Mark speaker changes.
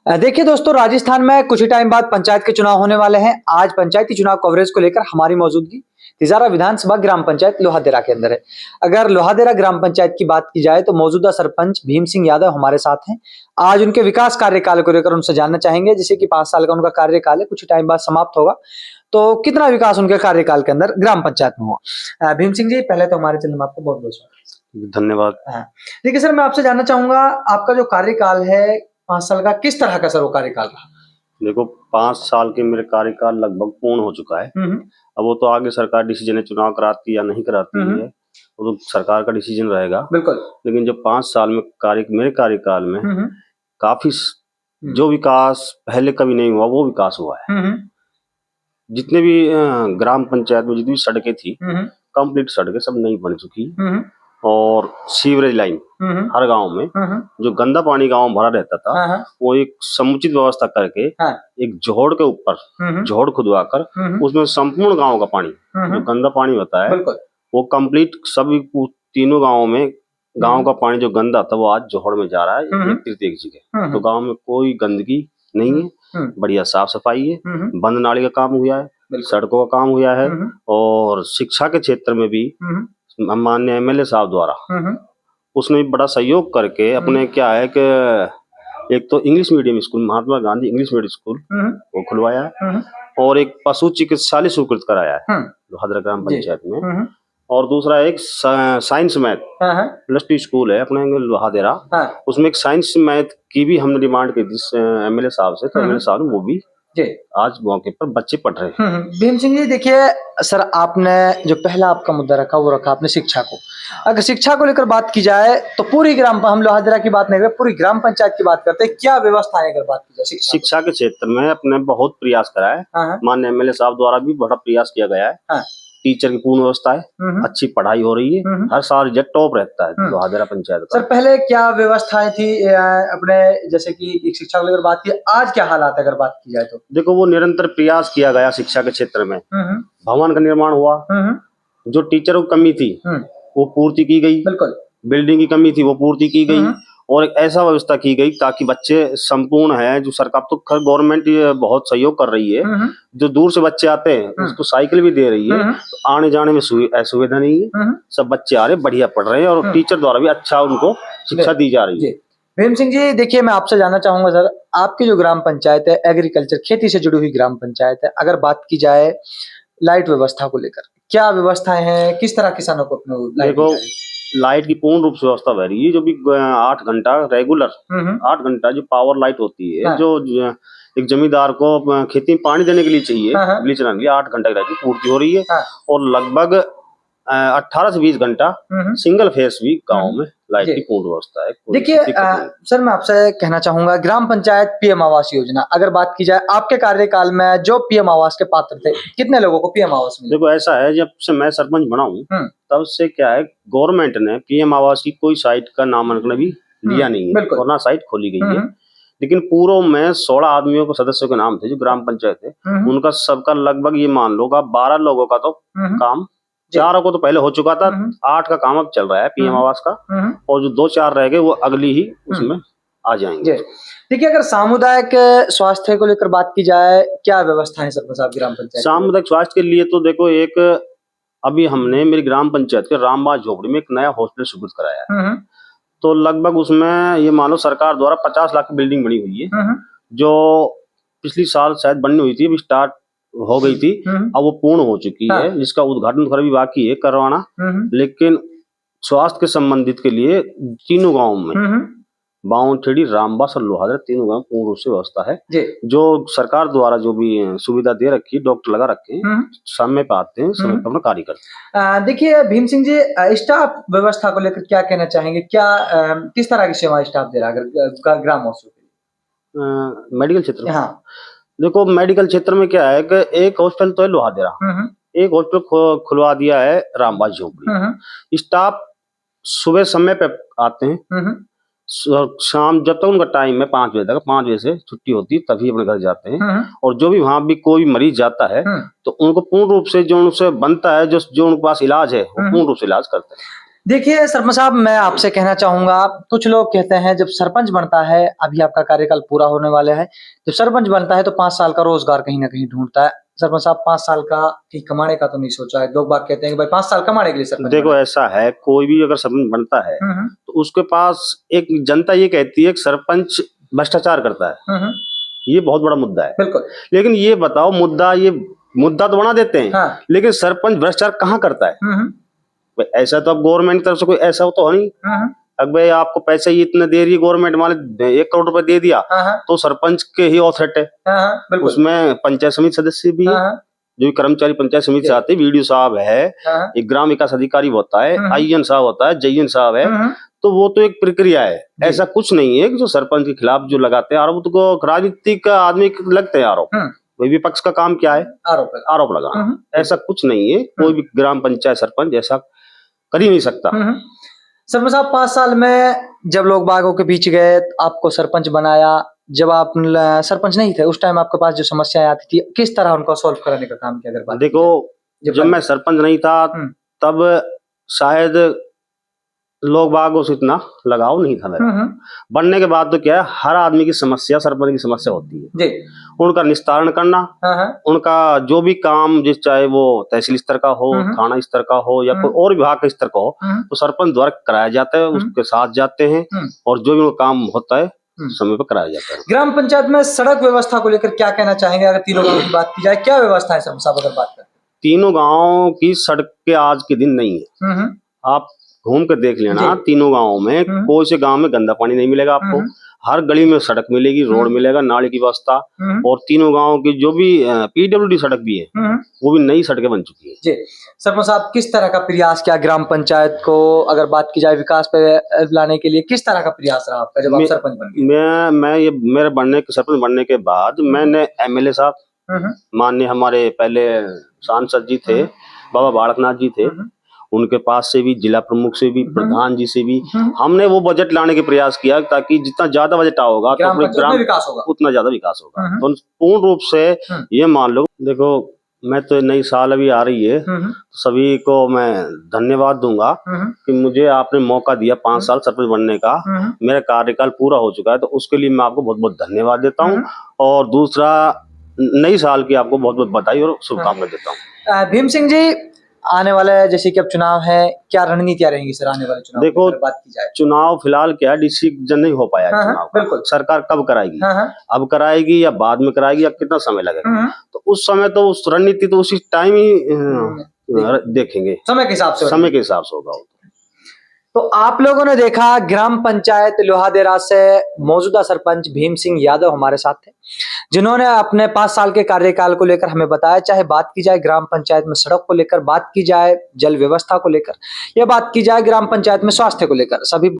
Speaker 1: देखिए दोस्तों, राजस्थान में कुछ ही टाइम बाद पंचायत के चुनाव होने वाले हैं। आज पंचायती चुनाव कवरेज को लेकर हमारी मौजूदगी तिजारा विधानसभा ग्राम पंचायत लोहादेरा के अंदर है। अगर लोहादेरा ग्राम पंचायत की बात की जाए तो मौजूदा सरपंच भीम सिंह यादव हमारे साथ हैं। आज उनके विकास कार्यकाल को लेकर उनसे जानना चाहेंगे, जैसे कि 5 साल का उनका कार्यकाल है, कुछ ही टाइम बाद समाप्त होगा। तो कितना विकास उनके कार्यकाल के अंदर ग्राम पंचायत में हुआ। भीम सिंह जी, पहले तो हमारे चैनल में आपको बहुत बहुत स्वागत।
Speaker 2: धन्यवाद।
Speaker 1: हाँ, देखिए सर, मैं आपसे जानना चाहूंगा, आपका जो कार्यकाल है 5 साल का, किस तरह का सर वो कार्यकाल रहा।
Speaker 2: देखो, 5 साल के मेरे कार्यकाल लगभग पूर्ण हो चुका है। अब वो तो आगे सरकार डिसीजन है, चुनाव कराती या नहीं कराती है, वो तो सरकार का डिसीजन रहेगा।
Speaker 1: बिल्कुल।
Speaker 2: लेकिन जो 5 साल में मेरे कार्यकाल में काफी जो विकास पहले कभी नहीं हुआ वो विकास हुआ है। जितने भी ग्राम पंचायत में जितनी भी सड़कें थी, कंप्लीट सड़कें सब नई बन चुकी। और सीवरेज लाइन हर गांव में, जो गंदा पानी गांव में भरा रहता था, वो एक समुचित व्यवस्था करके एक जोड़ के ऊपर जोड़ खुदवाकर उसमें संपूर्ण गांव का पानी, जो गंदा पानी होता है, वो कंप्लीट सभी तीनों गांवों में गांव का पानी जो गंदा था वो आज जोड़ में जा रहा है, एक जगह। तो गांव में कोई गंदगी नहीं है, बढ़िया साफ सफाई है, बंद नाली का काम हुआ है, सड़कों का काम हुआ है। और शिक्षा के क्षेत्र में भी माननीय एमएलए साहब द्वारा उसने बड़ा सहयोग करके अपने क्या है कि एक तो English medium school, Mahatma Gandhi English medium school वो खुलवाया है, और एक पशु चिकित्सालय स्वीकृत कराया है लोहादेरा ग्राम पंचायत में। और दूसरा एक साइंस मैथ +2 स्कूल है अपने लोहादेरा, उसमें एक साइंस मैथ की भी हमने डिमांड की थी एमएलए साहब से, तो एमएलए साहब ने वो भी आज मौके पर बच्चे पढ़ रहे हैं।
Speaker 1: भीम सिंह जी, देखिए सर, आपने जो पहला आपका मुद्दा रखा वो रखा आपने शिक्षा को। अगर शिक्षा को लेकर बात की जाए तो पूरी हम लोहादेरा की बात नहीं करते, पूरी ग्राम पंचायत की बात करते हैं। क्या व्यवस्था है अगर बात की जाए
Speaker 2: शिक्षा के क्षेत्र में? अपने बहुत प्रयास करा है, माननीय एमएलए साहब द्वारा भी बड़ा प्रयास किया गया है। टीचर की पूर्ण व्यवस्था है, अच्छी पढ़ाई हो रही है, हर साल रिजल्ट टॉप रहता है लोहादेरा पंचायत का।
Speaker 1: सर, पहले क्या व्यवस्थाएं थी अपने, जैसे कि शिक्षा को लेकर बात की, आज क्या हालात है अगर बात की जाए तो?
Speaker 2: देखो, वो निरंतर प्रयास किया गया शिक्षा के क्षेत्र में। भवन का निर्माण हुआ, जो टीचरों की कमी थी वो पूर्ति की गई,
Speaker 1: बिल्कुल।
Speaker 2: बिल्डिंग की कमी थी वो पूर्ति की गई, और एक ऐसा व्यवस्था की गई ताकि बच्चे संपूर्ण है, जो सरकार तो गवर्नमेंट बहुत सहयोग कर रही है, जो दूर से बच्चे आते हैं उसको साइकिल भी दे रही है, तो आने जाने में असुविधा नहीं है, सब बच्चे आ रहे बढ़िया पढ़ रहे हैं, और टीचर द्वारा भी अच्छा उनको शिक्षा दी जा रही है।
Speaker 1: भीम सिंह जी, देखिए मैं आपसे जानना चाहूंगा सर, आपकी जो ग्राम पंचायत है एग्रीकल्चर खेती से जुड़ी हुई ग्राम पंचायत है, अगर बात की जाए लाइट व्यवस्था को लेकर क्या व्यवस्थाएं हैं, किस तरह किसानों को अपने
Speaker 2: देखो, लाइट की पूर्ण रूप से व्यवस्था हो रही है, जो भी 8 घंटा रेगुलर 8 घंटा जो पावर लाइट होती है, जो एक जमींदार को खेती में पानी देने के लिए चाहिए, बिजली चलाने के लिए 8 घंटा की लाइट की पूर्ति हो रही है। और लगभग 18 से 20 घंटा सिंगल फेस भी गाँव में लाइट की पूर्ण व्यवस्था है।
Speaker 1: देखिए सर, मैं आपसे कहना चाहूंगा, ग्राम पंचायत पीएम आवास योजना अगर बात की जाए, आपके कार्यकाल में जो पीएम आवास के पात्र थे, कितने लोगों को पीएम आवास मिला?
Speaker 2: देखो, ऐसा है, जब से मैं सरपंच बना हूँ तब से क्या है, गवर्नमेंट ने पीएम आवास की कोई साइट का नामांकन भी लिया नहीं है, और ना साइट खोली गई है। लेकिन पूर्व में 16 आदमियों को सदस्यों के नाम थे जो ग्राम पंचायत थे, उनका सबका लगभग ये मान लो का 12 लोगों का तो काम, 4 को तो पहले हो चुका था, 8 का काम अब चल रहा है पीएम आवास का, और जो 2-4 रह गए वो अगली ही उसमें आ जाएंगे।
Speaker 1: देखिए, अगर सामुदायिक स्वास्थ्य को लेकर बात की जाए, क्या व्यवस्था है सरपंच साहब ग्राम पंचायत?
Speaker 2: सामुदायिक स्वास्थ्य के लिए तो देखो, एक अभी हमने मेरी ग्राम पंचायत के रामबाग झोपड़ी में एक नया हॉस्पिटल स्वीकृत कराया है। तो लगभग उसमें ये मानो सरकार द्वारा 50 लाख की बिल्डिंग बनी हुई है, जो पिछली साल शायद बननी हुई थी, अभी स्टार्ट हो गई थी, अब वो पूर्ण हो चुकी है, जिसका उद्घाटन थोड़ा भी बाकी है करवाना। लेकिन स्वास्थ्य के संबंधित के लिए तीनों गाँव में, बाउंखेड़ी, रामबास और लोहादेरा, तीनों गाँव पूर्ण रूप से व्यवस्था है, जो सरकार द्वारा जो भी सुविधा दे रखी है, डॉक्टर लगा रखे हैं, समय पे आते हैं, समय पे अपना कार्य करते
Speaker 1: हैं। देखिए भीम सिंह जी, स्टाफ व्यवस्था को लेकर क्या कहना चाहेंगे? क्या किस तरह की सेवा स्टाफ दे रहा है ग्राम हॉस्पिटल
Speaker 2: मेडिकल क्षेत्र? हाँ, देखो, मेडिकल क्षेत्र में क्या है कि एक हॉस्पिटल तो है लोहादेरा, एक हॉस्पिटल खुलवा दिया है रामबाग झोपड़ी। स्टाफ सुबह समय पे आते हैं, शाम जब तक उनका टाइम है 5 बजे तक, 5 बजे से छुट्टी होती है तभी अपने घर जाते हैं। और जो भी वहां भी कोई मरीज जाता है तो उनको पूर्ण रूप से जो उनसे बनता है, जो उनके पास इलाज है वो पूर्ण रूप से इलाज करते हैं।
Speaker 1: देखिए सरपंच साहब, मैं आपसे कहना चाहूंगा, कुछ लोग कहते हैं जब सरपंच बनता है, अभी आपका कार्यकाल पूरा होने वाला है, जब सरपंच बनता है तो 5 साल का रोजगार कहीं ना कहीं ढूंढता है। सरपंच साहब 5 साल का कहीं कमाने का तो नहीं सोचा है? लोग बात कहते हैं कि भाई 5 साल कमाने के लिए सरपंच
Speaker 2: देखो
Speaker 1: बना
Speaker 2: ऐसा है, कोई भी अगर सरपंच बनता है
Speaker 1: है।
Speaker 2: तो उसके पास एक जनता ये कहती है कि सरपंच भ्रष्टाचार करता है। ये बहुत बड़ा मुद्दा है।
Speaker 1: बिल्कुल।
Speaker 2: लेकिन ये बताओ, मुद्दा तो बना देते हैं,
Speaker 1: हाँ।
Speaker 2: लेकिन सरपंच भ्रष्टाचार कहाँ करता है? भाई ऐसा तो अब गवर्नमेंट की तरफ से कोई ऐसा हो तो नहीं। अब भाई आपको पैसे ही इतने दे रही है गवर्नमेंट, मान 1 करोड़ रुपए दे दिया तो सरपंच के ही ऑथोरिटी है। उसमें पंचायत समिति सदस्य भी है, जो कर्मचारी पंचायत समिति से आते हैं, बीडीओ साहब है, एक ग्राम विकास अधिकारी होता है, आईएन साहब होता है, जईएन साहब है। तो वो तो एक प्रक्रिया है, ऐसा कुछ नहीं है कि जो सरपंच के खिलाफ जो लगाते हैं आरोप, तो राजनीतिक आदमी लगते हैं आरोप। विपक्ष का काम क्या है? आरोप लगाना। ऐसा कुछ नहीं है, कोई भी ग्राम पंचायत सरपंच ऐसा कर ही नहीं सकता।
Speaker 1: सरपंच साहब 5 साल में जब लोग बागों के बीच गए, आपको सरपंच बनाया, जब आप सरपंच नहीं थे उस टाइम आपके पास जो समस्याएं आती थी, किस तरह उनको सॉल्व कराने का काम किया? अगर बात
Speaker 2: देखो, जब मैं सरपंच नहीं था तब शायद लोग बागों से इतना लगाव नहीं था मेरा। बनने के बाद तो क्या है, हर आदमी की समस्या सरपंच की समस्या होती है जी। उनका निस्तारण करना, उनका जो भी काम, जिस चाहे वो तहसील स्तर का हो, थाना स्तर का हो, या कोई और विभाग के स्तर का हो, तो सरपंच द्वारा कराया जाता है, उसके साथ जाते हैं और जो भी उनका काम होता है समय पर कराया जाता है।
Speaker 1: ग्राम पंचायत में सड़क व्यवस्था को लेकर क्या कहना चाहेंगे? अगर तीनों गाँव की बात की जाए, क्या व्यवस्था है सरपंच साहब अगर बात करें?
Speaker 2: तीनों गाँव की सड़कें आज के दिन नहीं है। आप घूम कर देख लेना, तीनों गाँव में कोई से गाँव में गंदा पानी नहीं मिलेगा आपको। हर गली में सड़क मिलेगी, रोड मिलेगा, नाली की व्यवस्था। और तीनों गाँव की जो भी पीडब्ल्यूडी सड़क भी है, वो भी नई सड़कें बन चुकी है
Speaker 1: जी। सरपंच साहब किस तरह का प्रयास किया ग्राम पंचायत को, अगर बात की जाए विकास पे लाने के लिए, किस तरह का प्रयास रहा आपका जब आप सरपंच बन गए?
Speaker 2: मैं ये मेरे सरपंच बनने के बाद मैंने एमएलए साहब, माननीय हमारे पहले सांसद जी थे, बाबा बालकनाथ जी थे, उनके पास से भी, जिला प्रमुख से भी, प्रधान जी से भी हमने वो बजट लाने के प्रयास किया, ताकि जितना ज्यादा बजट होगा तो अपने ग्राम
Speaker 1: विकास होगा,
Speaker 2: उतना ज्यादा विकास होगा। तो पूर्ण रूप से ये मान लो, देखो मैं तो नई साल अभी आ रही है, सभी को मैं धन्यवाद दूंगा कि मुझे आपने मौका दिया 5 साल सरपंच बनने का। मेरा कार्यकाल पूरा हो चुका है, तो उसके लिए मैं आपको बहुत बहुत धन्यवाद देता हूँ। और दूसरा, नई साल की आपको बहुत बहुत बधाई और शुभकामनाएं देता हूँ।
Speaker 1: भीम सिंह जी, आने वाले जैसे कि अब चुनाव है, क्या रणनीतियां रहेंगी सर आने वाले चुनाव?
Speaker 2: देखो,
Speaker 1: बात की जाए,
Speaker 2: चुनाव फिलहाल क्या है, डिसीजन नहीं हो पाया है चुनाव का। बिल्कुल। सरकार कब कराएगी, अब कराएगी या बाद में कराएगी, या कितना समय लगेगा, तो उस समय तो उस रणनीति तो उसी टाइम ही देखेंगे, समय के हिसाब से होगा।
Speaker 1: तो आप लोगों ने देखा, ग्राम पंचायत लोहादेरा से मौजूदा सरपंच भीम सिंह यादव हमारे साथ थे, जिन्होंने अपने 5 साल के कार्यकाल को लेकर हमें बताया। चाहे बात की जाए ग्राम पंचायत में सड़क को लेकर, बात की जाए जल व्यवस्था को लेकर, या बात की जाए ग्राम पंचायत में स्वास्थ्य को लेकर, सभी